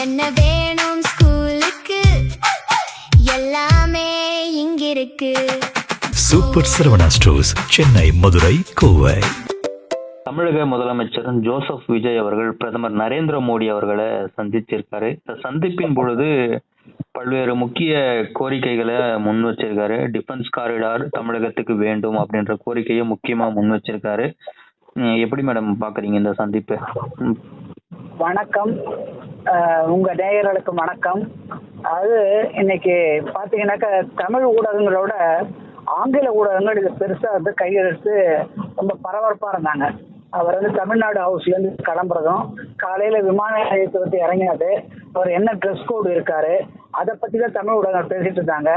என்ன வேணும் ஸ்கூலுக்கு எல்லாமே இங்கிருக்கு. Super Saravana stores, Chennai, Madurai, Kovai. தமிழக முதலமைச்சர் ஜோசப் விஜய் அவர்கள் பிரதமர் நரேந்திர மோடி அவர்களை சந்திச்சிருக்காரு. இந்த சந்திப்பின் பொழுது பல்வேறு முக்கிய கோரிக்கைகளை முன் வச்சிருக்காரு. டிஃபென்ஸ் காரிடார் தமிழகத்துக்கு வேண்டும் அப்படின்ற கோரிக்கையை முக்கியமா முன் வச்சிருக்காரு. எப்படி மேடம் பாக்குறீங்க இந்த சந்திப்பு? வணக்கம், உங்க நேயர்களுக்கு வணக்கம். அது இன்னைக்கு பாத்தீங்கன்னாக்கா தமிழ் ஊடகங்களோட ஆங்கில ஊடகங்கள் இது பெருசா வந்து கையெழுத்து ரொம்ப பரபரப்பா இருந்தாங்க. அவர் வந்து தமிழ்நாடு ஹவுஸ்ல இருந்து கிளம்புறதும் காலையில விமான நிலையத்தை விட்டு இறங்கினது, அவர் என்ன ட்ரெஸ் கோடு இருக்காரு அதை பத்தி தான் தமிழ் ஊடகங்கள் பேசிட்டு இருந்தாங்க.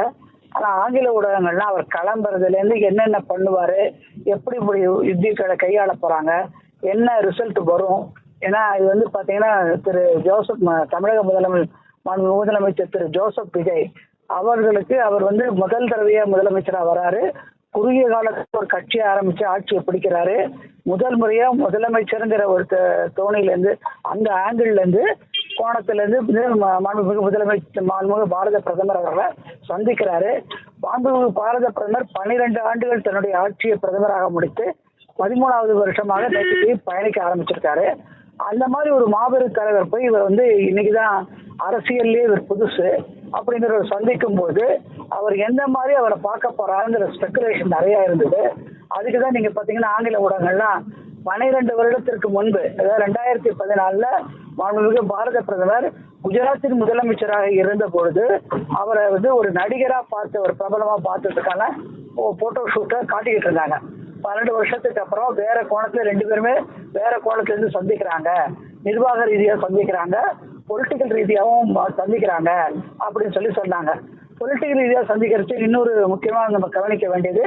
ஆனா ஆங்கில ஊடகங்கள்லாம் அவர் கிளம்புறதுல இருந்து என்னென்ன பண்ணுவாரு, எப்படி இப்படி யுத்திகளை கையாள போறாங்க, என்ன ரிசல்ட் வரும். ஏன்னா இது வந்து பாத்தீங்கன்னா திரு ஜோசப் தமிழக முதலமைச்சர் திரு ஜோசப் விஜய் அவர்களுக்கு அவர் வந்து முதல் தடவையா முதலமைச்சரா வராரு. குறுகிய காலத்துல ஒரு கட்சியை ஆரம்பிச்சு ஆட்சியை பிடிக்கிறாரு. முதல் முறையா முதலமைச்சருங்கிற ஒரு தோணில இருந்து அந்த ஆங்கிள் இருந்து கோணத்துல இருந்து மாண்புமிகு முதலமைச்சர் மாண்புமிகு பாரத பிரதமர் அவர்களை சந்திக்கிறாரு. மாண்புமிகு பாரத பிரதமர் 12 ஆண்டுகள் தன்னுடைய ஆட்சியை பிரதமராக முடித்து 13வது வருஷமாக நேற்று பயணிக்க ஆரம்பிச்சிருக்காரு. அந்த மாதிரி ஒரு மாபெரும் தலைவர் போய் இவர் வந்து இன்னைக்குதான் அரசியல்லே இவர் புதுசு அப்படிங்கிற சந்திக்கும் போது அவர் எந்த மாதிரி அவரை பார்க்க போறாருங்கிற ஸ்பெகுலேஷன் நிறைய இருந்தது. அதுக்குதான் நீங்க பாத்தீங்கன்னா ஆங்கில ஊடகங்கள்லாம் 12 வருடத்திற்கு முன்பு, அதாவது 2014 மாண்புமிகு பாரத பிரதமர் குஜராத்தின் முதலமைச்சராக இருந்த பொழுது அவரை வந்து ஒரு நடிகரா பார்த்து ஒரு பிரபலமா பார்த்ததுக்கான போட்டோ ஷூட்டை காட்டிக்கிட்டு இருந்தாங்க. 12 வருஷத்துக்கு அப்புறம் வேற கோணத்துல 2 பேருமே வேற கோணத்துல இருந்து சந்திக்கிறாங்க, நிர்வாக ரீதியா சந்திக்கிறாங்க, பொலிட்டிக்கல் ரீதியாவும் சந்திக்கிறாங்க அப்படின்னு சொல்லி சொன்னாங்க. பொலிட்டிக்கல் ரீதியா சந்திக்கிறது இன்னொரு முக்கியமா நம்ம கவனிக்க வேண்டியது,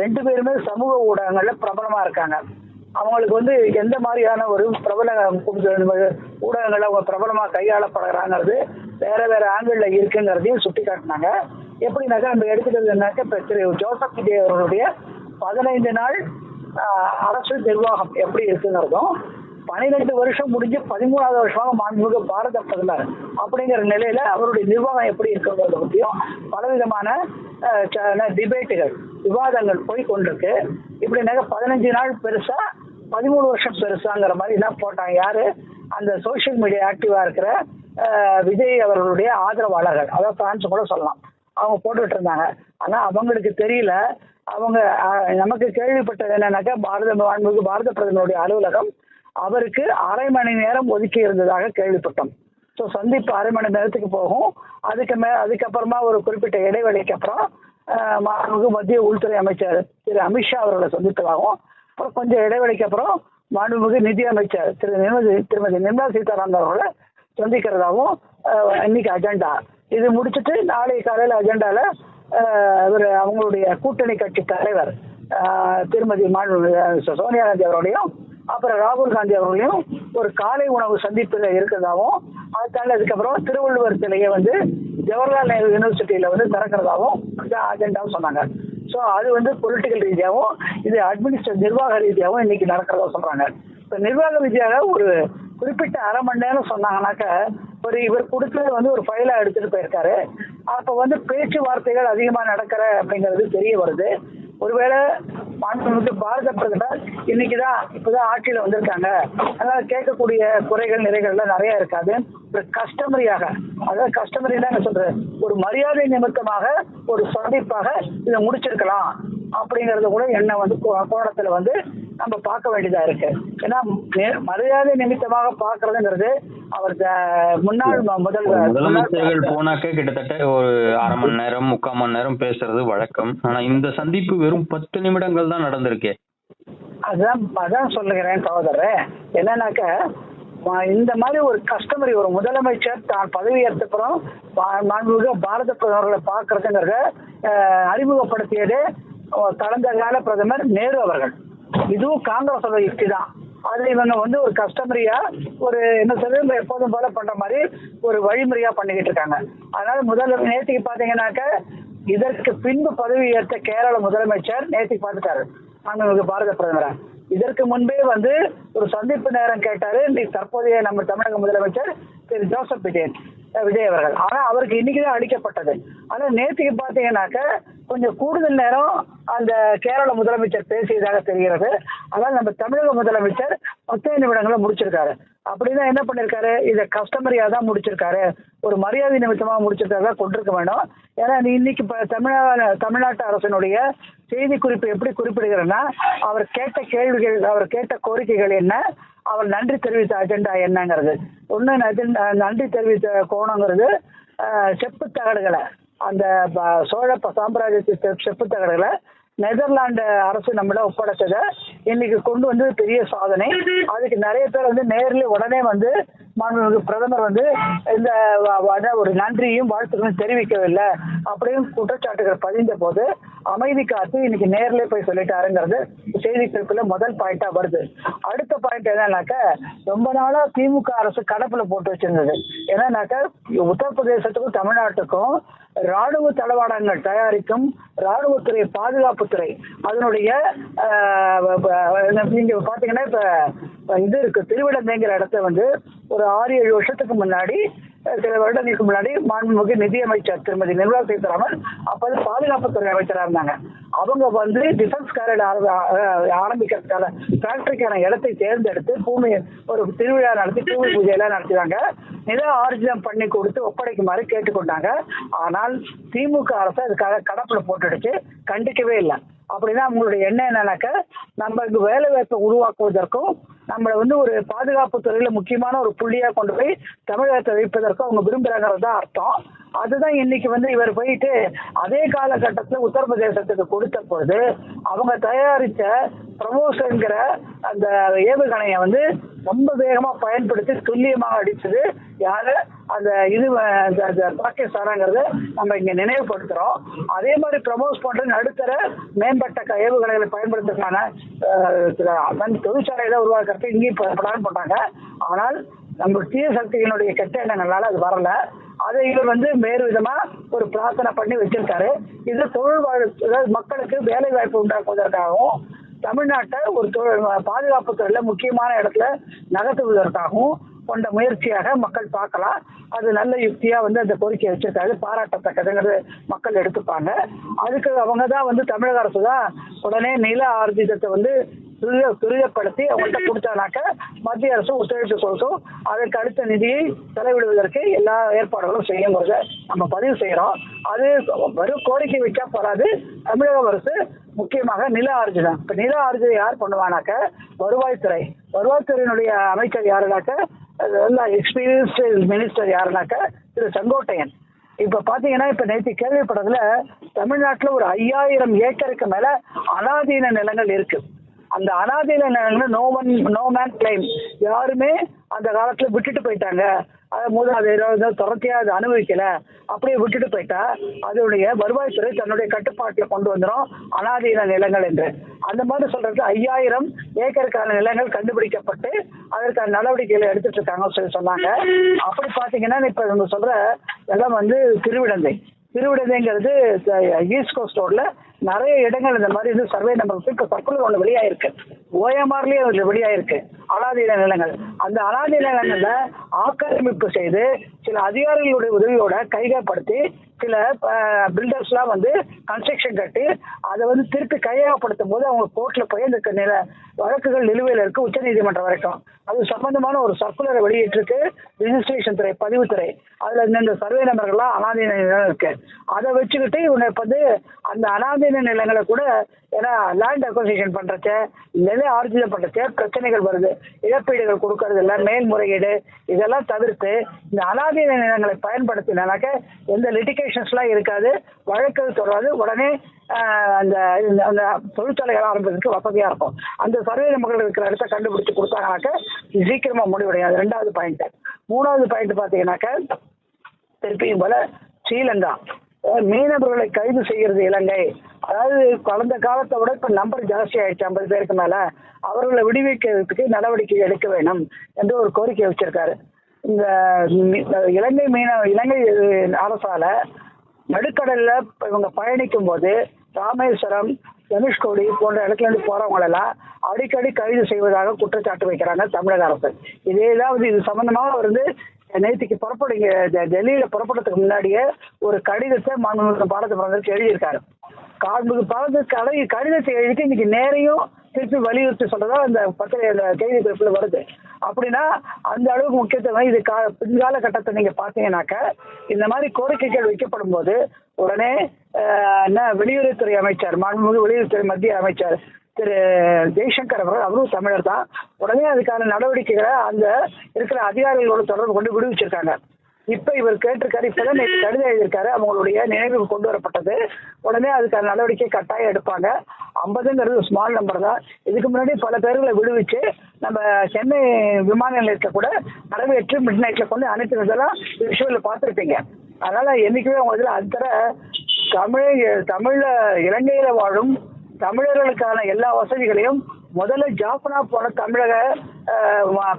2 பேருமே சமூக ஊடகங்கள்ல பிரபலமா இருக்காங்க. அவங்களுக்கு வந்து எந்த மாதிரியான ஒரு பிரபல ஊடகங்கள்ல அவங்க பிரபலமா கையாளப்படுறாங்கிறது வேற வேற ஆங்கிள் இருக்குங்கிறதையும் சுட்டி காட்டினாங்க. எப்படின்னாக்கா நம்ம எடுத்துக்கிறது என்னக்கா, இப்ப திரு ஜோசப் விஜய் அவர்களுடைய 15 நாள் அரசு நிர்வாகம் எப்படி இருக்குங்கிறதும், 12 வருஷம் முடிஞ்சு 13வது வருஷமாக மாண்புமிகு பாரத பிரதமர் அப்படிங்கிற நிலையில அவருடைய நிர்வாகம் எப்படி இருக்கிறத பற்றியும் பலவிதமான டிபேட்டுகள் விவாதங்கள் போய் கொண்டிருக்கு. இப்படினாக்க 15 நாள் பெருசா 13 வருஷம் பெருசாங்கிற மாதிரி என்ன போட்டாங்க. யாரு? அந்த சோசியல் மீடியா ஆக்டிவா இருக்கிற விஜய் அவர்களுடைய ஆதரவாளர்கள், அதாவது பிரான்ஸ் கூட சொல்லலாம், அவங்க போட்டுட்டு இருந்தாங்க. ஆனா அவங்களுக்கு தெரியல. அவங்க நமக்கு கேள்விப்பட்டது என்னன்னாக்கா, மாண்புமிகு பாரத பிரதமருடைய அலுவலகம் அவருக்கு 1/2 மணி நேரம் ஒதுக்கி இருந்ததாக கேள்விப்பட்டோம். ஸோ சந்திப்பு 1/2 மணி நேரத்துக்கு போகும். அதுக்கப்புறமா ஒரு குறிப்பிட்ட இடைவெளிக்கு அப்புறம் மாண்புமிகு மத்திய உள்துறை அமைச்சர் திரு அமித்ஷா அவர்களை சந்தித்ததாகவும், அப்புறம் கொஞ்சம் இடைவெளிக்கு அப்புறம் மாண்புமிகு நிதி அமைச்சர் திருமதி நிர்மலா சீதாராமன் அவர்களை சந்திக்கிறதாகவும் இன்னைக்கு அஜெண்டா. இது முடிச்சுட்டு நாளை காலையில் அஜெண்டால அவங்களுடைய கூட்டணி கட்சி தலைவர் திருமதி சோனியா காந்தி அவர்களையும் அப்புறம் ராகுல் காந்தி அவர்களையும் ஒரு காலை உணவு சந்திப்புல இருக்கிறதாவும், அதுக்கப்புறம் திருவள்ளுவர் சிலையை வந்து ஜவஹர்லால் நேரு யூனிவர்சிட்டியில வந்து திறக்கிறதாவும் அஜெண்டாவும் சொன்னாங்க. ஸோ அது வந்து பொலிட்டிக்கல் ரீதியாகவும் இது அட்மினிஸ்ட்ரேட்டிவ் நிர்வாக ரீதியாகவும் இன்னைக்கு நடக்கிறதா சொல்றாங்க. இப்போ நிர்வாக ரீதியாக ஒரு குறிப்பிட்ட 1/2 மணி நேரம் சொன்னாங்கன்னாக்க, இவர் கொடுத்தது வந்து ஒரு ஃபைலா எடுத்துட்டு போயிருக்காரு. அப்ப வந்து பேச்சுவார்த்தைகள் அதிகமா நடக்கிற அப்படிங்கிறது தெரிய வருது. ஒருவேளை மாண்புமிகு பாரத பிரதமர் இப்பதான் ஆட்சியில வந்திருக்காங்க, அதனால கேட்கக்கூடிய குறைகள் நிறைகள்லாம் நிறைய இருக்காது. ஒரு கஸ்டமரியாக, அதாவது கஸ்டமரி தான் சொல்றேன், ஒரு மரியாதை நிமித்தமாக ஒரு சந்திப்பாக இதை முடிச்சிருக்கலாம் அப்படிங்கறது கூட என்ன வந்து கோணத்துல வந்து நம்ம பார்க்க வேண்டியதா இருக்கு. ஏன்னா மரியாதை நிமித்தமாக பார்க்கறதுங்கிறது அவர் முன்னாள் முதலமைச்சர்கள் போனாக்க கிட்டத்தட்ட ஒரு 1/2 மணி நேரம் 3/4 மணி நேரம் பேசுறது வழக்கம். ஆனா இந்த சந்திப்பு வெறும் 10 நிமிடங்கள் தான் நடந்திருக்கே. அதான் சொல்லுகிறேன் சகோதரர். என்னன்னாக்க, இந்த மாதிரி ஒரு கஸ்டமரி ஒரு முதலமைச்சர் தான் பதவி ஏற்றப்புறம் மாண்புமிகு பாரத பிரதமர்களை பார்க்கறதுங்கிறத அறிமுகப்படுத்தியது கடந்த கால பிரதமர் நேரு அவர்கள். இதுவும் காங்கிரஸோட யுக்தி தான். அது இவங்க வந்து ஒரு கஸ்டமரியா ஒரு என்ன சொல்றது எப்போதும் போல பண்ற மாதிரி ஒரு வழிமுறையா பண்ணிக்கிட்டு இருக்காங்க. அதனால நேற்றுக்கு பாத்தீங்கன்னாக்க, இதற்கு பின்பு பதவி ஏற்ற கேரள முதலமைச்சர் நேற்றுக்கு பார்த்துட்டாரு மாண்புமிகு பாரத பிரதமரை. இதற்கு முன்பே வந்து ஒரு சந்திப்பு நேரம் கேட்டாரு தற்போதைய நம்ம தமிழக முதலமைச்சர் திரு ஜோசப் விஜய் அவர்கள். ஆனா அவருக்கு இன்னைக்குதான் அளிக்கப்பட்டது. ஆனா நேற்றுக்கு பாத்தீங்கன்னாக்க கொஞ்சம் கூடுதல் நேரம் அந்த கேரள முதலமைச்சர் பேசியதாக தெரிகிறது. ஆனால் நம்ம தமிழக முதலமைச்சர் 10 நிமிடங்களை முடிச்சிருக்காரு. அப்படிதான் என்ன பண்ணிருக்காரு, இதை கஸ்டமரியா தான் முடிச்சிருக்காரு, ஒரு மரியாதை நிமித்தமா முடிச்சிருக்காரு, கொண்டிருக்க வேண்டும். ஏன்னா இன்னைக்கு தமிழ்நாட்டு அரசினுடைய செய்தி குறிப்பு எப்படி குறிப்பிடுகிறேன்னா, அவர் கேட்ட கேள்விகள், அவர் கேட்ட கோரிக்கைகள் என்ன, அவர் நன்றி தெரிவித்த அஜெண்டா என்னங்கிறது. ஒண்ணு நன்றி தெரிவித்த கோணங்கிறது செப்பு தகடுகளை, அந்த சோழ சாம்ராஜ்யத்து செப்பு தகடுகளை நெதர்லாந்து அரசு நம்மள ஒப்படைச்சதை இன்னைக்கு கொண்டு வந்து பெரிய சாதனை. அதுக்கு நிறைய பேர் வந்து நேரில் உடனே வந்து பிரதமர் வந்து இந்த ஒரு நன்றியும் வாழ்த்துக்களும் தெரிவிக்கவில்லை அப்படின்னு குற்றச்சாட்டுகள் பதிந்த போது அமைதி காத்து இன்னைக்கு நேரிலே போய் சொல்லிட்டாருங்கிறது செய்தி குறிப்புல முதல் பாயிண்டா வருது. அடுத்த பாயிண்ட் என்னன்னாக்க, ரொம்ப நாளா திமுக அரசு கடப்புல போட்டு வச்சிருந்தது. என்னன்னாக்க உத்தரப்பிரதேசத்துக்கும் தமிழ்நாட்டுக்கும் ராணுவ தளவாடங்கள் தயாரிக்கும் ராணுவத்துறை, பாதுகாப்புத்துறை, அதனுடைய நீங்க பாத்தீங்கன்னா இப்ப இது இருக்கு, திருவிடந்தைங்கிற இடத்த வந்து ஒரு 6-7 வருஷத்துக்கு முன்னாடி, சில வருடங்களுக்கு முன்னாடி மாண்புமிகு நிதியமைச்சர் திருமதி நிர்மலா சீதாராமன் அப்போது பாதுகாப்புத்துறை அமைச்சராக இருந்தாங்க. அவங்க வந்து டிஃபென்ஸ் காரிடார் ஆரம்பிக்கிறதுக்கான ஃபேக்டரிக்கான இடத்தை தேர்ந்தெடுத்து பூமி ஒரு திருவிழா நடத்தி பூமி பூஜையெல்லாம் நடத்தினாங்க. நில ஆர்ஜிதம் பண்ணி கொடுத்து ஒப்படைக்குமாறு கேட்டுக்கொண்டாங்க. ஆனால் திமுக அரசு அதுக்காக கடப்புல போட்டுடுச்சு, கண்டிக்கவே இல்லை. அப்படின்னா அவங்களுடைய எண்ணம் என்னன்னாக்க, நம்ம இங்க வேலை வாய்ப்பை உருவாக்குவதற்கும் நம்மளை வந்து ஒரு பாதுகாப்பு துறையில முக்கியமான ஒரு புள்ளியா கொண்டு போய் தமிழகத்தை வைப்பதற்கும் அவங்க விரும்புறாங்கிறது தான் அர்த்தம். அதுதான் இன்னைக்கு வந்து இவர் போயிட்டு அதே காலகட்டத்தில் உத்தரப்பிரதேசத்துக்கு கொடுத்த பொழுது அவங்க தயாரித்த பிரமோஸ்ங்கிற அந்த ஏவுகணையை வந்து ரொம்ப வேகமா பயன்படுத்தி துல்லியமாக அடிச்சது யாரு, அந்த இது பாகிஸ்தானாங்கிறத நம்ம இங்க நினைவுபடுத்துறோம். அதே மாதிரி பிரமோஸ் போன்ற நடுத்தர மேம்பட்ட ஏவுகணைகளை பயன்படுத்துறதுக்கான தொழிற்சாலைகளை உருவாக்குறதுக்கு இங்கேயும் பிளான் பண்ணாங்க. ஆனால் நம்ம தீய சக்திகளுடைய கெட்ட எண்ணங்களால அது வரல. அதை இவர் வந்து வேறு விதமா ஒரு பிரார்த்தனை பண்ணி வச்சிருக்காரு. இது அதாவது மக்களுக்கு வேலை வாய்ப்பு உண்டாக்குவதற்காகவும் தமிழ்நாட்டை ஒரு பாதுகாப்பு துறையில முக்கியமான இடத்துல நகர்த்துவதற்காகவும் கொண்ட முயற்சியாக மக்கள் பார்க்கலாம். அது நல்ல யுக்தியா வந்து அந்த கோரிக்கை வச்சிருக்காரு, பாராட்டத்தக்கதுங்கிறது மக்கள் எடுத்துப்பாங்க. அதுக்கு அவங்க தான் வந்து தமிழக அரசு தான் உடனே நில ஆர்ஜிதத்தை வந்து துரிதப்படுத்தி அவங்கள்ட்ட கொடுத்தானாக்க மத்திய அரசு ஒத்துழைப்பு கொடுக்கும். அதற்கு அடுத்த நிதியை செலவிடுவதற்கு எல்லா ஏற்பாடுகளும் செய்யுங்கிறத நம்ம பதிவு செய்யறோம். அது வெறும் கோரிக்கை வச்சா போறாது. தமிழக அரசு முக்கியமாக நில ஆர்ஜிதம், இப்ப நில ஆர்ஜிதம் யார் பண்ணுவானாக்க வருவாய்த்துறை, வருவாய்த்துறையினுடைய அமைச்சர் யாருனாக்க எக்ஸ்பீரியன்ஸ் மினிஸ்டர் யாருனாக்க திரு செங்கோட்டையன். இப்ப பாத்தீங்கன்னா இப்ப நேற்று கேள்விப்பட்டதுல தமிழ்நாட்டுல ஒரு 5000 ஏக்கருக்கு மேல அனாதீன நிலங்கள் இருக்கு. அந்த அனாதீன நிலங்கள் நோ மேன் கிளைம், யாருமே அந்த காலத்துல விட்டுட்டு போயிட்டாங்க. அது தொடர்ச்சியா அது அனுபவிக்கல, அப்படியே விட்டுட்டு போயிட்டா அதனுடைய வருவாய்த்துறை தன்னுடைய கட்டுப்பாட்டுல கொண்டு வந்துடும் அனாதீன நிலங்கள் என்று. அந்த மாதிரி சொல்றது 5000 ஏக்கருக்கான நிலங்கள் கண்டுபிடிக்கப்பட்டு அதற்கான நடவடிக்கைகளை எடுத்துட்டு இருக்காங்கன்னு சொல்லி சொன்னாங்க. அப்படி பாத்தீங்கன்னா இப்ப நம்ம சொல்ற இடம் வந்து திருவிடந்தைங்கிறது ஈஸ்ட் கோஸ்ட் ரோட்ல நிறைய இடங்கள் இந்த மாதிரி சர்வே நம்பர் இப்ப சர்க்குலர் ஒன்று வெளியாயிருக்கு, ஓஎம்ஆர்லயே வெளியாயிருக்கு அனாதீன நிலங்கள். அந்த அனாதீன நிலங்கள்ல ஆக்கிரமிப்பு செய்து சில அதிகாரிகளுடைய உதவியோட கையகப்படுத்தி சில பில்டர்ஸ் எல்லாம் வந்து கன்ஸ்ட்ரக்ஷன் கட்டி அதை வந்து திருப்பி கையகப்படுத்தும் போது அவங்க கோர்ட்ல போய் இந்த வழக்குகள் நிலுவையில் இருக்கு, உச்ச நீதிமன்றம் வரைக்கும். அது சம்பந்தமான ஒரு சர்க்குலரை வெளியிட்டிருக்கு ரிஜிஸ்ட்ரேஷன் துறை, பதிவுத்துறை. அதுல இந்த சர்வே நம்பர்கள்லாம் அனாதீன நிலம் இருக்கு. அதை வச்சுக்கிட்டு இவங்க வந்து அந்த அனாதீன நிலங்களை கூட ஏன்னா லேண்ட் அக்வசிஷன் பண்றச்ச, நில ஆர்ஜிதம் பண்றச்ச பிரச்சனைகள் வருது, இழப்பீடுகள் கொடுக்கறது இல்லை, மேல்முறையீடு இதெல்லாம் தவிர்த்து இந்த அனாதீன நிலங்களை பயன்படுத்தினாக்க எந்த லிட்டிகேஷன்ஸ் எல்லாம் இருக்காது, வழக்குகள் தொடராது, உடனே அந்த அந்த தொழிற்சாலைகள் ஆரம்பிக்கிறதுக்கு வசதியா இருக்கும். அந்த சர்வே நம்பர்கள் இருக்கிற இடத்த கண்டுபிடிச்சு கொடுத்தாங்கனாக்க சீக்கிரமா முடிவடையாது. 2வது பாயிண்ட். 3வது பாயிண்ட் பாத்தீங்கன்னாக்க திருப்பியும் போல ஸ்ரீலங்கா மீனவர்களை கைது செய்கிறது இலங்கை. அதாவது கடந்த காலத்தை விட இப்ப நம்பர் ஜாஸ்தி ஆயிடுச்சு, 50 பேருக்கு மேல. அவர்களை விடுவிக்கிறதுக்கு நடவடிக்கை எடுக்க வேண்டும் என்று ஒரு கோரிக்கை வச்சிருக்காரு. இந்த இலங்கை அரசால நடுக்கடல்ல இவங்க பயணிக்கும் போது ராமேஸ்வரம், தனுஷ்கோடி போன்ற இடத்துல இருந்து போறவங்களெல்லாம் அடிக்கடி கைது செய்வதாக குற்றச்சாட்டு வைக்கிறாங்க தமிழக அரசு. இதேதான் இது சம்பந்தமாக அவர் நேற்றுக்கு புறப்படுங்க டெல்லியில புறப்படுறதுக்கு முன்னாடியே ஒரு கடிதத்தை மாண்புமிகு பாரத பிரதமருக்கு எழுதியிருக்காரு. கடிதத்தை எழுதிட்டு இன்னைக்கு நேரையும் திருப்பி வலியுறுத்தி சொல்றதா அந்த பத்திரிகை செய்தி குறிப்புல வருது. அப்படின்னா அந்த அளவுக்கு முக்கியத்துவம் இது பின்கால கட்டத்தை நீங்க பாத்தீங்கன்னாக்க இந்த மாதிரி கோரிக்கைகள் வைக்கப்படும் போது உடனே வெளியுறவுத்துறை அமைச்சர் மாண்புமிகு வெளியுறவுத்துறை மத்திய அமைச்சர் திரு ஜெய்சங்கர் அவரும் தமிழர் தான். உடனே அதுக்கான நடவடிக்கைகளை அந்த இருக்கிற அதிகாரிகளோட தொடர்பு கொண்டு விடுவிச்சிருக்காங்க. இப்ப இவர் கேட்டிருக்காரு, இப்பதான் கடிதம் எழுதியிருக்காரு, அவங்களுடைய நினைவுக்கு கொண்டு வரப்பட்டது. உடனே அதுக்கான நடவடிக்கை கட்டாயம் எடுப்பாங்க. 50ங்கிறது ஸ்மால் நம்பர் தான். இதுக்கு முன்னாடி பல பேர்களை விடுவிச்சு நம்ம சென்னை விமான நிலையத்தை கூட நிறைவேற்றி மிட் நைட்ல கொண்டு அனுப்பினதெல்லாம் விஷுவல்ல பார்த்துருப்பீங்க. அதனால என்னைக்குமே அவங்க இதுல அந்த தமிழ்ல இலங்கையில வாழும் தமிழர்களுக்கான எல்லா வசதிகளையும் முதல்ல ஜாப்பனா போன தமிழக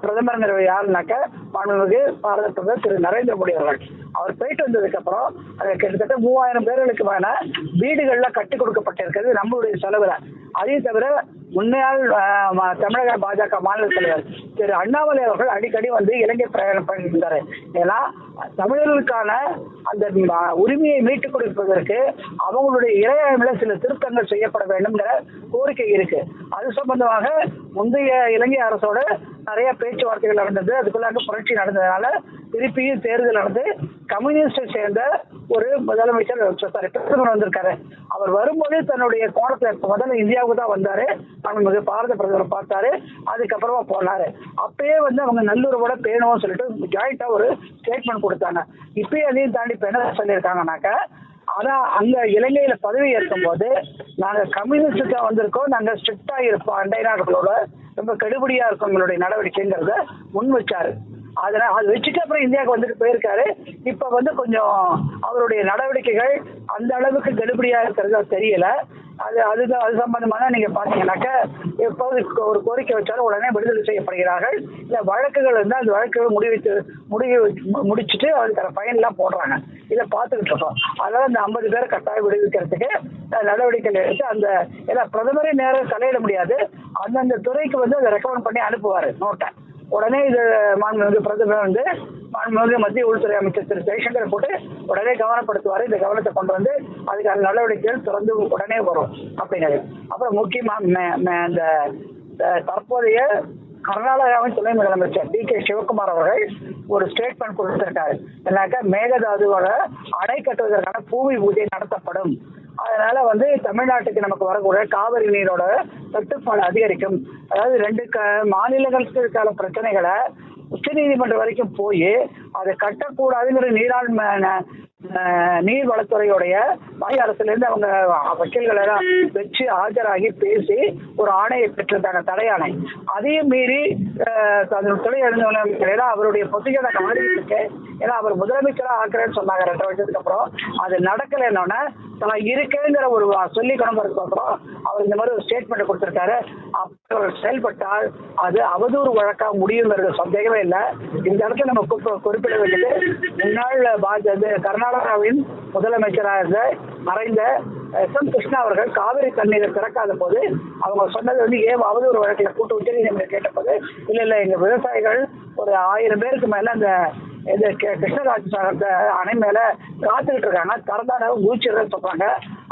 பிரதமர் யாருனாக்க மாண்புமிகு பாரத பிரதமர் திரு நரேந்திர மோடி அவர்கள். அவர் போயிட்டு வந்ததுக்கு அப்புறம் கிட்டத்தட்ட 3000 பேர்களுக்கு மேல வீடுகள்ல கட்டி கொடுக்கப்பட்டிருக்கிறது நம்மளுடைய செலவுல. அதையும் தவிர முன்னாள் தமிழக பாஜக மாநில தலைவர் திரு அண்ணாமலை அவர்கள் அடிக்கடி இலங்கை பிரயாணம் பண்ணியிருந்தாரு. ஏன்னா தமிழர்களுக்கான அந்த உரிமையை மீட்டுக் கொடுப்பதற்கு அவங்களுடைய இறையாண்மையில சில திருத்தங்கள் செய்யப்பட வேண்டும்ங்கிற கோரிக்கை இருக்கு. அது சம்பந்தமாக முந்தைய இலங்கை அரசோட நிறைய பேச்சுவார்த்தைகள் நடந்தது. அதுக்குள்ளாக புரட்சி நடந்ததுனால திருப்பியும் தேர்தல் நடந்து கம்யூனிஸ்டை சேர்ந்த ஒரு முதலமைச்சர் பிரதமர் வந்திருக்காரு. அவர் வரும்போது தன்னுடைய கோணத்தை முதல்ல இந்தியாவுக்கு தான் வந்தாரு. மிக பாரத பிரதமர் பார்த்தாரு, அதுக்கப்புறமா போனாரு. அப்பயே அவங்க நல்லுறவோட பேணுவோம் சொல்லிட்டு ஜாயிண்டா ஒரு ஸ்டேட்மெண்ட் கொடுத்தாங்க. இப்பயே அதையும் தாண்டி இப்ப என்ன சொல்லியிருக்காங்கன்னாக்க, ஆனா அங்க இலங்கையில பதவி ஏற்கும் போது நாங்க கம்யூனிஸ்டா வந்திருக்கோம், நாங்க ஸ்ட்ரிக்டா இருப்போம், அண்டை நாடுகளோட ரொம்ப கடுபடியா இருக்கும் எங்களுடைய நடவடிக்கைங்கிறத முன் வச்சாரு. அதனால அது வச்சுட்டு அப்புறம் இந்தியாவுக்கு வந்துட்டு போயிருக்காரு. இப்ப கொஞ்சம் அவருடைய நடவடிக்கைகள் அந்த அளவுக்கு கடுபடியா இருக்கிறது தெரியல. அது சம்பந்தமான நீங்க பாத்தீங்கன்னாக்க எப்போது ஒரு கோரிக்கை வச்சாலும் உடனே விடுதலை செய்யப்படுகிறார்கள். இல்ல வழக்குகள் இருந்தால் அந்த வழக்குகள் முடிச்சுட்டு அதுக்கான பயன் எல்லாம் போடுறாங்க. இதை பார்த்துக்கிட்டு இருக்கோம். அதனால அந்த 50 பேரை கட்டாயம் விடுவிக்கிறதுக்கு நடவடிக்கைகள் எடுத்து அந்த ஏன்னா பிரதமரே நேரம் தலையிட முடியாது. அந்தந்த துறைக்கு அதை ரெக்கமெண்ட் பண்ணி அனுப்புவாரு நோட்டை. உடனே இது மாண்புமிகு பிரதமர் மாண்புமிகு மத்திய உள்துறை அமைச்சர் திரு ஜெய்சங்கரை போட்டு உடனே கவனப்படுத்துவாரு. இந்த கவனத்தை கொண்டு அதுக்கான நடவடிக்கைகள் தொடர்ந்து உடனே வரும் அப்படிங்கிறது. அப்புறம் முக்கியமா இந்த தற்போதைய கர்நாடகாவின் துணை முதலமைச்சர் டி.கே. சிவகுமார் அவர்கள் ஒரு ஸ்டேட்மெண்ட் கொடுத்திருக்காரு. என்னக்கா மேகதாதுவோட அணை கட்டுவதற்கான பூமி பூஜை நடத்தப்படும். அதனால தமிழ்நாட்டுக்கு நமக்கு வரக்கூடிய காவிரி நீரோட தட்டுப்பாடு அதிகரிக்கும். அதாவது 2 மாநிலங்களுக்கான பிரச்சனைகளை உச்ச நீதிமன்றம் வரைக்கும் போய் அதை கட்டக்கூடாதுங்கிற நீர்வளத்துறையுடைய மத்திய அரசுல இருந்து அவங்க வக்கீல்களை எல்லாம் வச்சு ஆஜராகி பேசி ஒரு ஆணையை பெற்றிருந்தாங்க, தடை ஆணை. அதையும் மீறி துணை எழுந்தவங்க அவருடைய பொசிஷனை கவனிச்சிருக்கு. ஏன்னா அவர் முதலமைச்சராக ஆக்குறேன்னு சொன்னாங்க 2 வருஷத்துக்கு அப்புறம். அது நடக்கல. என்னன்னா தான் இருக்கேங்கிற ஒரு சொல்லிக்கணும் அப்புறம் அவர் இந்த மாதிரி ஒரு ஸ்டேட்மெண்ட் கொடுத்திருக்காரு. அவர் செயல்பட்டால் அது அவதூறு வழக்கா முடியுங்கிறது சந்தேகமே இல்லை. இந்த இடத்துல நம்ம குறிப்பிட வேண்டியது முன்னாள் கர்நாடகாவின் முதலமைச்சராக இருந்த மறைந்த எஸ்.எம். கிருஷ்ணா அவர்கள் காவிரி தண்ணீரை திறக்காத போது அவங்க சொன்னது ஏன் அவதூறு வழக்கில் கூட்டு உச்ச நீதிமன்றம் கேட்டபோது இல்ல எங்க விவசாயிகள் ஒரு 1000 பேருக்கு மேல அந்த கிருஷ்ணராஜ் அணை மேல காத்துக்கிட்டு இருக்காங்க, திறந்தான ஊச்சிடுறேன்னு சொல்றாங்க,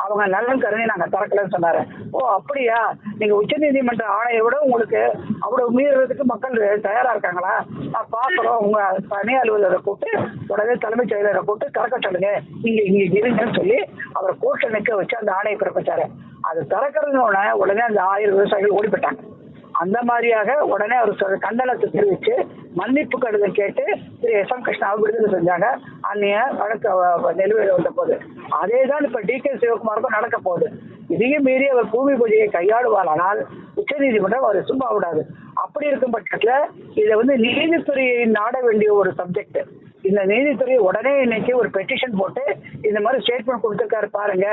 அவங்க நலன் கருதி நாங்க திறக்கலன்னு சொன்னாரு. ஓ அப்படியா, நீங்க உச்ச நீதிமன்ற ஆணையை விட உங்களுக்கு அவ்வளவு மீறதுக்கு மக்கள் தயாரா இருக்காங்களா? நான் பாக்குறோம், உங்க தனி அலுவலரை கூப்பிட்டு உடனே தலைமைச் செயலரை கூப்பிட்டு திறக்க சொல்லுங்க, இங்க இருங்கன்னு சொல்லி அவரை கோர்ட்ல நிக்க வச்சு அந்த ஆணையை பிறப்பிச்சாரு. அது திறக்கிறதுனோட உடனே அந்த 1000 விவசாயிகள் ஓடி போயிட்டாங்க. அந்த மாதிரியாக உடனே அவர் கண்டனத்தை தெரிவிச்சு மன்னிப்பு கடிதம் கேட்டு திரு எஸ்.எம். கிருஷ்ணாவை விடுதலை செஞ்சாங்க. அந்நிய வழக்கு நிலுவையில் வந்த போது அதேதான் இப்ப டி.கே. சிவகுமாருக்கும் நடக்க போகுது. இதையும் மீறி அவர் பூமி பூஜையை கையாளுவாரானால் உச்ச நீதிமன்றம் அவர் சும்மா விடாது. அப்படி இருக்கும் பட்சத்துல இதை நீதித்துறையை நாட வேண்டிய ஒரு சப்ஜெக்ட். இந்த நீதித்துறை உடனே இன்னைக்கு ஒரு பெட்டிஷன் போட்டு இந்த மாதிரி ஸ்டேட்மெண்ட் கொடுத்திருக்காரு பாருங்க,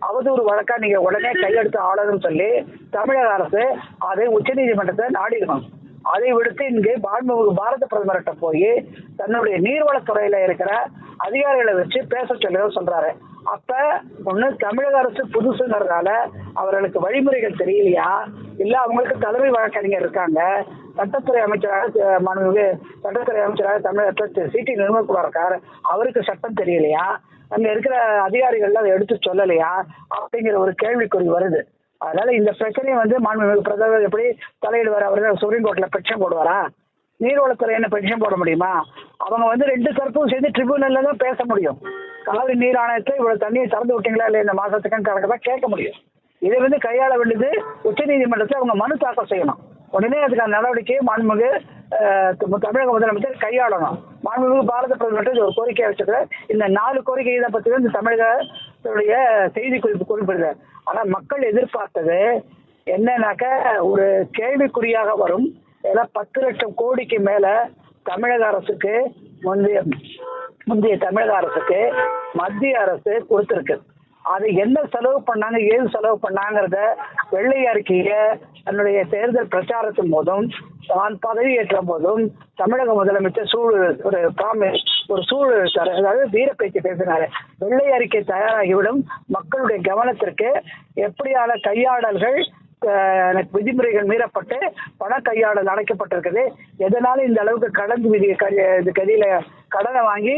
அவதூறு வழக்கா நீங்க உடனே கையெடுத்து ஆளணும்னு சொல்லி தமிழக அரசு அதை உச்ச நீதிமன்றத்தை நாடி இருக்கணும். அதை விடுத்து இங்கே பாரத பிரதமர்கிட்ட போய் தன்னுடைய நீர்வளத்துறையில இருக்கிற அதிகாரிகளை வச்சு பேச சொல்றாரு. அப்ப ஒண்ணு தமிழக அரசு புதுசுங்கிறதால அவர்களுக்கு வழிமுறைகள் தெரியலையா, இல்ல அவங்களுக்கு தலைமை வழக்கறிஞர் இருக்காங்க, சட்டத்துறை அமைச்சராக மாண்புமிகு சட்டத்துறை அமைச்சராக தமிழகத்தில் சிடி நிர்மல்குமார் இருக்கார், அவருக்கு சட்டம் தெரியலையா, அங்க இருக்கிற அதிகாரிகள் அதை எடுத்து சொல்லலையா அப்படிங்கிற ஒரு கேள்விக்குறி வருது. அதனால இந்த பிரச்சனையை மாண்புமிகு பிரதமர் எப்படி தலையிடுவார்? அவர்கள் சுப்ரீம் கோர்ட்ல பெட்டிஷன் போடுவாரா? நீர்வளத்துறை என்ன பெட்டிஷன் போட முடியுமா? அவங்க ரெண்டு தரப்பும் சேர்ந்து ட்ரிபியூனல்ல தான் பேச முடியும். காவிரி நீர் ஆணையத்தை இவ்வளவு தண்ணியை திறந்து விட்டீங்களா இல்லை இந்த மாசத்துக்கு கணக்கு கேட்க முடியும். இதை கையாள வேண்டியது உச்ச நீதிமன்றத்தில் அவங்க மனு தாக்கல் செய்யணும். உடனே அதுக்கான நடவடிக்கையை மாண்புமிகு தமிழக முதலமைச்சர் கையாளணும். மாண்புமிகு பாரத பிரதமர் ஒரு கோரிக்கையை வச்சிருக்க. இந்த 4 கோரிக்கைகளை பற்றி இந்த தமிழகத்துடைய செய்தி குறிப்பு குறிப்பிடுது. ஆனா மக்கள் எதிர்பார்த்தது என்னன்னாக்க ஒரு கேள்விக்குறியாக வரும். 10 லட்சம் கோடிக்கு மேல தமிழக அரசுக்கு முந்தைய தமிழக அரசுக்கு மத்திய அரசு கொடுத்திருக்கு. அது என்ன செலவு பண்ணாங்க, ஏது செலவு பண்ணாங்கிறத வெள்ளை அறிக்கைய தன்னுடைய தேர்தல் பிரச்சாரத்தின் போதும் தான் பதவியேற்ற போதும் தமிழக முதலமைச்சர் ஒரு சூழல் அதாவது வீர பேச்சு பேசினாரு. வெள்ளை அறிக்கை தயாராகிவிடும், மக்களுடைய கவனத்திற்கு எப்படியான கையாடல்கள் விதிமுறைகள் மீறப்பட்டு பண கையாடல் அடைக்கப்பட்டிருக்குது, எதனால இந்த அளவுக்கு கடன் கதியில கடனை வாங்கி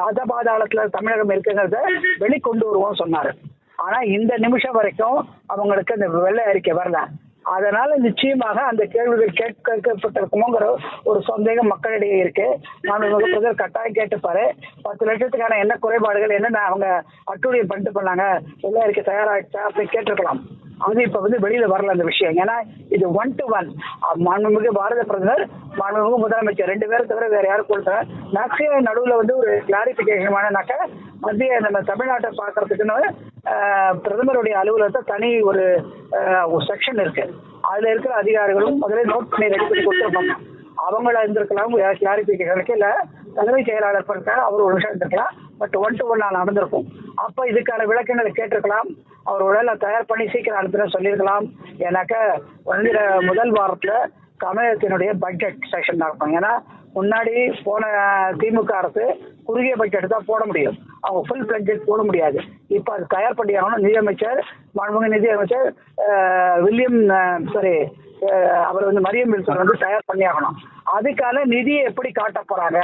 அதபாதாளத்துல தமிழகம் இருக்குங்கிறத வெளிக்கொண்டு வருவோம் சொன்னாரு. ஆனா இந்த நிமிஷம் வரைக்கும் அவங்களுக்கு அந்த வெள்ளை அறிக்கை வரல. அதனால நிச்சயமாக அந்த கேள்விகள் கேட்கப்பட்டிருக்குமோங்கிற ஒரு சந்தேகம் மக்களிடையே இருக்கு. நான் பிரதமர் கட்டாயம் கேட்டுப்பாரு. 10 லட்சத்துக்கான என்ன குறைபாடுகள் என்னென்ன அவங்க அட்டூழியம் பண்ணிட்டு பண்ணாங்க, வெள்ளை அறிக்கை தயாராகிச்சா அப்படின்னு கேட்டிருக்கலாம். அது இப்ப வெளியில வரல அந்த விஷயம். ஏன்னா இது 1 to 1 மாண்புமிகு பாரத பிரதமர் மாண்புமிகு முதலமைச்சர் 2 பேரை தவிர வேற யாரும் கொடுத்த மேக்சிமம் நடுவுல ஒரு கிளாரிபிகேஷன் மத்திய நம்ம தமிழ்நாட்டை பாக்குறதுக்குன்னு பிரதமருடைய அலுவலகத்தை தனி ஒரு செக்ஷன் இருக்கு. அதுல இருக்கிற அதிகாரிகளும் முதல்ல நோட் பண்ணி ரெடி பண்ணி கொடுத்துருப்பாங்க. அவங்கள இருந்திருக்கலாம் கிளாரிபிகேஷனுக்கு, இல்ல தலைமை செயலாளர் பண்ணிருக்காரு அவர் ஒரு நிமிஷம் இருந்திருக்கலாம். பட் 1 to 1 நடந்திருக்கும். அப்ப இதுக்கான விளக்கங்களை கேட்டிருக்கலாம். அவர் உடல தயார் பண்ணி சீக்கிரம் அனுப்பின சொல்லியிருக்கலாம். ஏன்னாக்க முதல் வாரத்துல தமிழகத்தினுடைய பட்ஜெட் செஷன் நடக்கும். ஏன்னா முன்னாடி போன திமுக அரசு குறுகிய பட்ஜெட் தான் போட முடியும், அவங்க ஃபுல் பட்ஜெட் போட முடியாது. இப்ப அது தயார் பண்ணி ஆகணும். நிதியமைச்சர் மாண்புமிகு நிதியமைச்சர் அவர் மரியம் வில்சன் தயார் பண்ணி ஆகணும். அதுக்கான நிதியை எப்படி காட்ட போறாங்க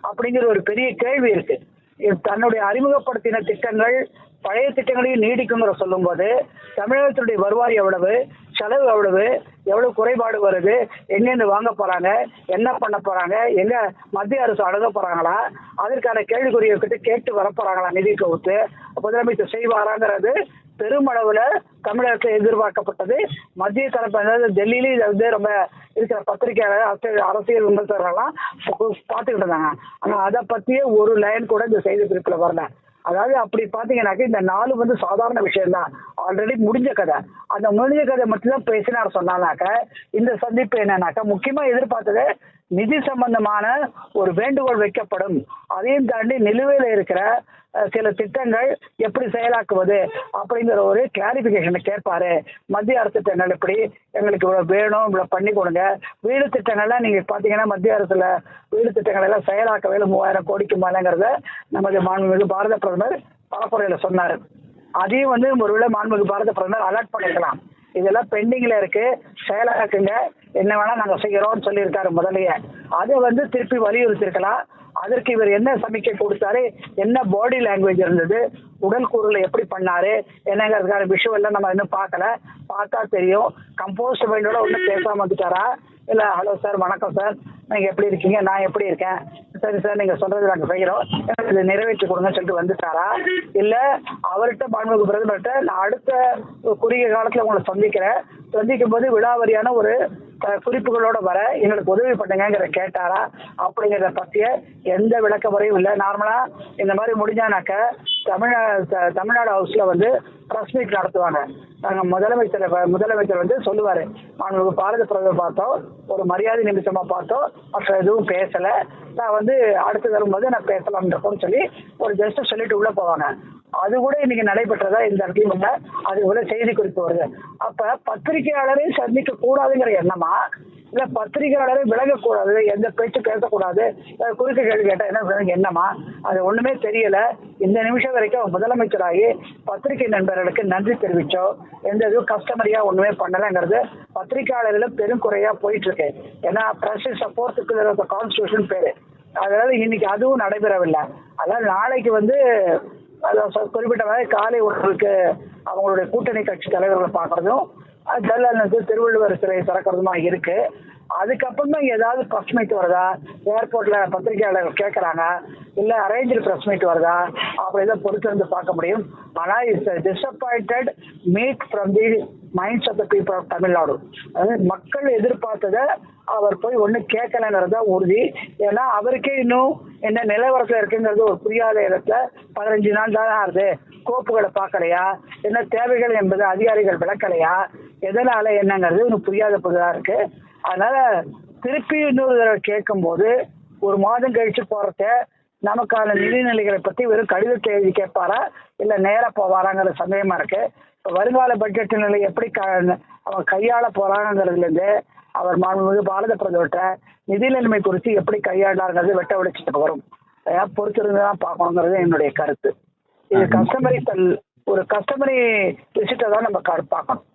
அப்படிங்கிற ஒரு பெரிய கேள்வி இருக்கு. தன்னுடைய அறிமுகப்படுத்தின திட்டங்கள் பழைய திட்டங்களையும் நீடிக்குங்கிற சொல்லும் போது தமிழகத்தினுடைய வருவாய் எவ்வளவு, செலவு எவ்வளவு குறைபாடு வருது, எங்கேருந்து வாங்க போறாங்க, என்ன பண்ண போறாங்க, எங்க மத்திய அரசு அணுக போறாங்களா, அதற்கான கேள்விக்குறியை கேட்டு வர போறாங்களா, நிதி தொகுத்து முதலமைச்சர் செய்வாராங்கிறது பெருமளவுல தமிழகத்தில் எதிர்பார்க்கப்பட்டது. மத்திய தரப்பு டெல்லியில ரொம்ப இருக்கிற பத்திரிகையாளர் அரசியல் விமர்சகர்கள்லாம் பார்த்துக்கிட்டு இருந்தாங்க. ஆனா அதை பத்தியே ஒரு லைன் கூட இந்த செய்தி குறிப்புல வரல. அதாவது அப்படி பாத்தீங்கன்னாக்க இந்த 4 சாதாரண விஷயம் தான், ஆல்ரெடி முடிஞ்ச கதை. அந்த முடிஞ்ச கதை மட்டும்தான் பேசினார் சொன்னாக்க இந்த சந்திப்பு என்னன்னாக்கா முக்கியமா எதிர்பார்த்தது நிதி சம்பந்தமான ஒரு வேண்டுகோள் வைக்கப்படும். அதையும் தாண்டி நிலுவையில இருக்கிற சில திட்டங்கள் எப்படி செயலாக்குவது அப்படிங்கிற ஒரு கிளாரிபிகேஷனை கேட்பாரு. மத்திய அரசு திட்டங்கள் எப்படி எங்களுக்கு இவ்வளவு வேணும், இவ்வளவு பண்ணி கொடுங்க. வீடு திட்டங்கள்லாம் நீங்க பாத்தீங்கன்னா மத்திய அரசுல வீடு திட்டங்கள் எல்லாம் செயலாக்கவே 3000 கோடிக்கு மேலங்கிறத நமது மாண்புமிகு பாரத பிரதமர் பரப்புரையில சொன்னாரு. அதையும் ஒருவேளை மாண்புமிகு பாரத பிரதமர் அலர்ட் பண்ணிருக்கலாம். இதெல்லாம் பெண்டிங்ல இருக்கு, செயலாக்குங்க, என்ன வேணா நாங்க செய்யறோம்னு சொல்லியிருக்காரு முதலையே. அதை திருப்பி வலியுறுத்திருக்கலாம். அதற்கு இவர் என்ன சமிக்கை கொடுத்தாரு, என்ன பாடி லாங்குவேஜ் இருந்தது, உடல் கூறுல எப்படி பண்ணாரு என்னங்கிறதுக்கான விஷயம் எல்லாம் நம்ம இன்னும் பார்க்கல. பார்த்தா தெரியும். கம்போஸ்ட் மைண்டோட ஒன்றும் பேசாம வந்துட்டாரா, இல்ல ஹலோ சார் வணக்கம் சார் நீங்க எப்படி இருக்கீங்க, நான் எப்படி இருக்கேன், சரி சார் நீங்க சொல்றது நாங்க செய்யறோம், இதை நிறைவேற்றி கொடுங்க சொல்லிட்டு வந்துட்டாரா, இல்ல அவர்கிட்ட மாண்புமிகு பிரதமர்கிட்ட நான் அடுத்த குறுகிய காலத்துல உங்களை சந்திக்கும் போது விழாவரியான ஒரு குறிப்புகளோட வர எங்களுக்கு உதவி பண்ணுங்கிற கேட்டாரா அப்படிங்கிறத பத்திய எந்த விளக்க முறையும் இல்லை. நார்மலா இந்த மாதிரி முடிஞ்சானாக்க தமிழ்நாடு ஹவுஸ்ல பிரஸ் மீட் நடத்துவாங்க. நாங்க முதலமைச்சர் சொல்லுவாரு, மாண்புமிகு பாரத பிரதமர் பார்த்தோம், ஒரு மரியாதை நிமிஷமா பார்த்தோம், மற்ற எதுவும் பேசல, நான் அடுத்து வரும்போது நான் பேசலாம்ன்றப்போன்னு சொல்லி ஒரு ஜஸ்ட் சொல்லிட்டு உள்ள போவாங்க. அது கூட இன்னைக்கு நடைபெற்றதா இந்த இடத்தையும் அது கூட செய்தி குறிப்பு வருது. அப்ப பத்திரிகையாளரை சந்திக்க கூடாதுங்கிற எண்ணமா இல்ல பத்திரிகையாளரை விலகக்கூடாது, எந்த பேச்சு பேசக்கூடாது, குறுக்க கேள்வி கேட்டா என்னமா அது ஒண்ணுமே தெரியல. இந்த நிமிஷம் வரைக்கும் அவங்க முதலமைச்சராகி பத்திரிகை நண்பர்களுக்கு நன்றி தெரிவிச்சோ எந்த இதுவும் கஸ்டமரியா ஒண்ணுமே பண்ணலங்கிறது பத்திரிகையாளர்களும் பெரும் குறையா போயிட்டு இருக்கு. ஏன்னா பிரஸ் சப்போர்ட் கான்ஸ்டிடியூஷன் பேரு. அதனால இன்னைக்கு அதுவும் நடைபெறவில்லை. அதாவது நாளைக்கு குறிப்பிட்ட வரை காலை உணவுக்கு அவங்களுடைய கூட்டணி கட்சி தலைவர்களை பார்க்கறதும் ஜல்லல் திருவள்ளுவர் சிலை திறக்கிறதுமா இருக்கு. அதுக்கப்புறம் தான் ஏதாவது பிரஸ் மீட் வருதா, ஏர்போர்ட்ல பத்திரிகையாளர்கள் கேட்கறாங்க, இல்ல அரேஞ்சு பிரஸ் மீட் வருதா, அப்படிதான் பொறுத்திருந்து பார்க்க முடியும். ஆனா it's disappointed meet from the minds of the people of Tamil Nadu. அதாவது மக்கள் எதிர்பார்த்ததை அவர் போய் ஒண்ணு கேட்கலங்கிறதா உறுதி. ஏன்னா அவருக்கே இன்னும் என்ன நிலவரத்துல இருக்குங்கிறது ஒரு புரியாத இடத்துல 15 நாள் தான் ஆகுது. கோப்புகளை பார்க்கலையா, என்ன தேவைகள் என்பது அதிகாரிகள் விளக்கலையா, எதனால என்னங்கிறது இன்னும் புரியாத புதிதா இருக்கு. அதனால திருப்பி இன்னொரு தடவை கேட்கும் போது ஒரு மாதம் கழிச்சு போறத நமக்கான நிதிநிலைகளை பத்தி வெறும் கடிதத்தை எழுதி கேட்பாரா இல்ல நேரா போவாராங்கிற சந்தேகமா இருக்கு. இப்ப வருங்கால பட்ஜெட் நிலை எப்படி அவங்க கையாள போறாங்கிறதுல இருந்து அவர் மாண்புமிகு பாரத பிரதமர்கிட்ட நிதி நிலைமை குறித்து எப்படி கையாளாங்கிறது வெட்ட வெளிச்சத்துக்கு வரும். பொறுத்திருந்துதான் பார்க்கணுங்கிறது என்னுடைய கருத்து. இது ஒரு கஸ்டமரி விசிட்டை தான் நம்ம பார்க்கணும்.